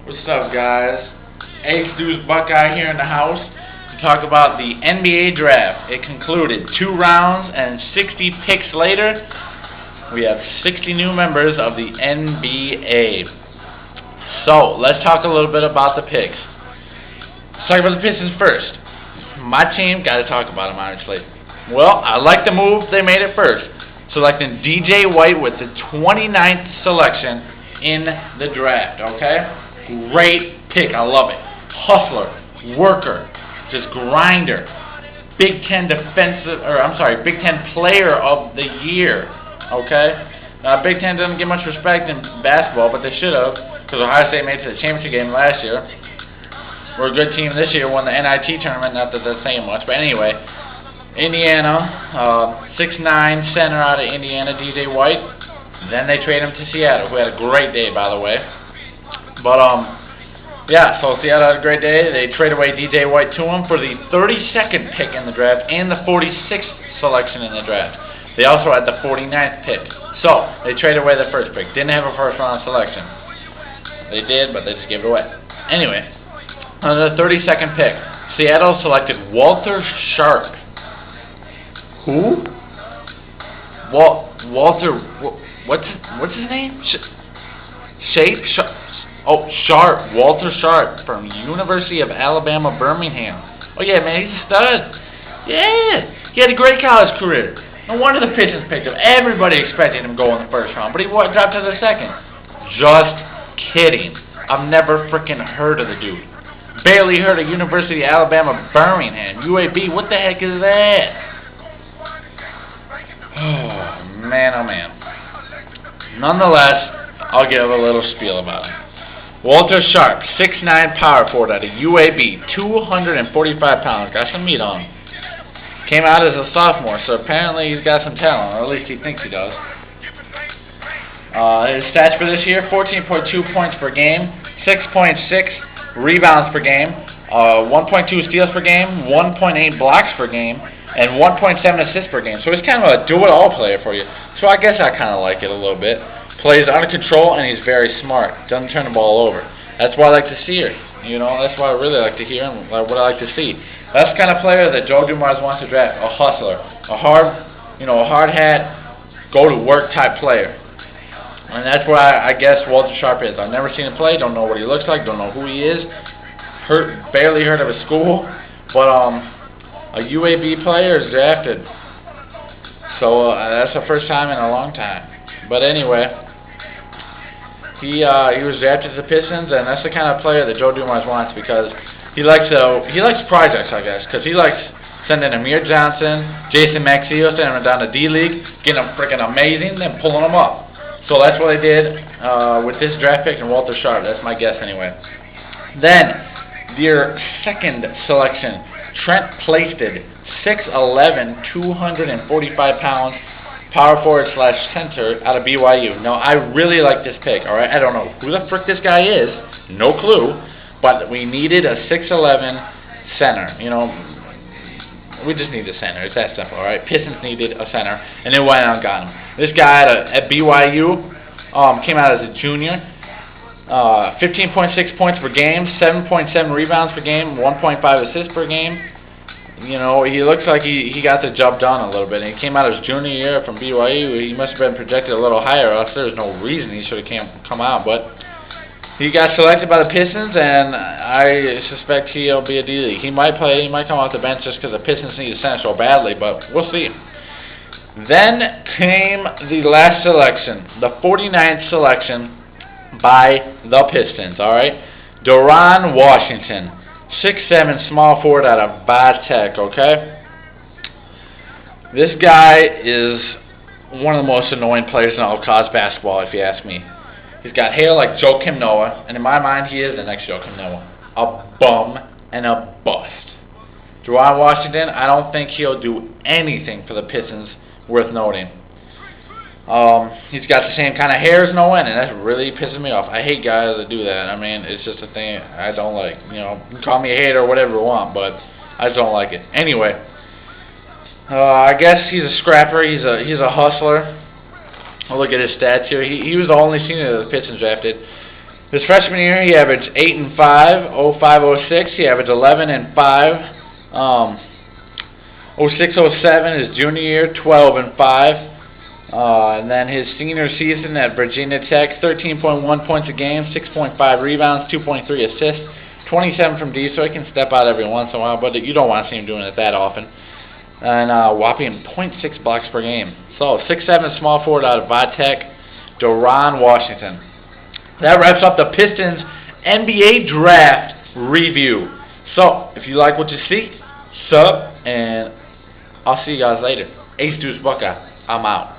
What's up, guys? Ace Deuce Buckeye here in the house to talk about the NBA draft. It concluded 2 rounds, and 60 picks later, we have 60 new members of the NBA. So, let's talk a little bit about the picks. Let's talk about the Pistons first. My team, got to talk about them, honestly. Well, I like the move they made at first, selecting DJ White with the 29th selection in the draft, okay? Great pick, I love it. Hustler, worker, just grinder. Big Ten Big Ten Player of the Year, okay? Big Ten doesn't get much respect in basketball, but they should have, because Ohio State made it to the championship game last year. We're a good team this year, won the NIT tournament, not that they're saying much, but anyway. Indiana, 6'9" center out of Indiana, DJ White. Then they trade him to Seattle, who had a great day, by the way. But, yeah, so Seattle had a great day. They trade away DJ White to him for the 32nd pick in the draft and the 46th selection in the draft. They also had the 49th pick. So, they traded away the first pick. Didn't have a first-round selection. They did, but they just gave it away. Anyway, on the 32nd pick, Seattle selected Walter Sharp. Who? Walter, what's his name? Sharp. Walter Sharp from University of Alabama, Birmingham. Oh yeah, man, he's a stud. Yeah, he had a great college career. No wonder the Pistons picked him. Everybody expected him to go in the first round, but he dropped to the second. Just kidding. I've never freaking heard of the dude. Barely heard of University of Alabama, Birmingham. UAB, what the heck is that? Oh, man, oh, man. Nonetheless, I'll give a little spiel about him. Walter Sharp, 6'9" power forward out of UAB, 245 pounds. Got some meat on him. Came out as a sophomore, so apparently he's got some talent, or at least he thinks he does. His stats for this year, 14.2 points per game, 6.6 rebounds per game, 1.2 steals per game, 1.8 blocks per game, and 1.7 assists per game. So he's kind of a do-it-all player for you. So I guess I kind of like it a little bit. Plays under control, and he's very smart. Doesn't turn the ball over. That's what I like to see. You know, that's what I really like to hear and what I like to see. That's the kind of player that Joe Dumars wants to draft. A hustler, a hard hat, go to work type player. And that's what I guess Walter Sharp is. I've never seen him play. Don't know what he looks like. Don't know who he is. Barely heard of his school, but a UAB player is drafted. So that's the first time in a long time. But anyway. He was drafted to the Pistons, and that's the kind of player that Joe Dumars wants because he likes projects, I guess, because he likes sending Amir Johnson, Jason Maxio, sending them down to D-League, getting them freaking amazing, then pulling them up. So that's what they did with this draft pick and Walter Sharp. That's my guess anyway. Then, their second selection, Trent Plasted, 6'11", 245 pounds, power forward / center out of BYU. Now, I really like this pick, alright? I don't know who the frick this guy is. No clue. But we needed a 6'11" center. You know, we just need a center. It's that simple, alright? Pistons needed a center, and they went out and got him. This guy at BYU came out as a junior. 15.6 points per game, 7.7 rebounds per game, 1.5 assists per game. You know, he looks like he got the job done a little bit. And he came out his junior year from BYU. He must have been projected a little higher, else there's no reason he should have come out. But he got selected by the Pistons, and I suspect he'll be a D-League. He might play. He might come off the bench just because the Pistons need a center so badly, but we'll see. Then came the last selection, the 49th selection by the Pistons, all right? Deron Washington. 6'7", small forward out of Tech, okay? This guy is one of the most annoying players in all college basketball, if you ask me. He's got hair like Joakim Noah, and in my mind, he is the next Joakim Noah. A bum and a bust. Deron Washington, I don't think he'll do anything for the Pistons worth noting. He's got the same kind of hair as Noah, and that really pisses me off. I hate guys that do that. I mean, it's just a thing I don't like. You know, you can call me a hater or whatever you want, but I just don't like it. Anyway, I guess he's a scrapper. He's a hustler. I'll look at his stats here. He was the only senior that the Pistons drafted. His freshman year, he averaged 8 and 5. 05-06, he averaged 11 and 5. 06-07, his junior year, 12 and 5. And then his senior season at Virginia Tech, 13.1 points a game, 6.5 rebounds, 2.3 assists, 27 from D, so he can step out every once in a while, but you don't want to see him doing it that often. And whopping 0.6 blocks per game. So 6'7" small forward out of Vatech, Deron Washington. That wraps up the Pistons NBA Draft Review. So, if you like what you see, sub, and I'll see you guys later. Ace Deuce Buckeye, I'm out.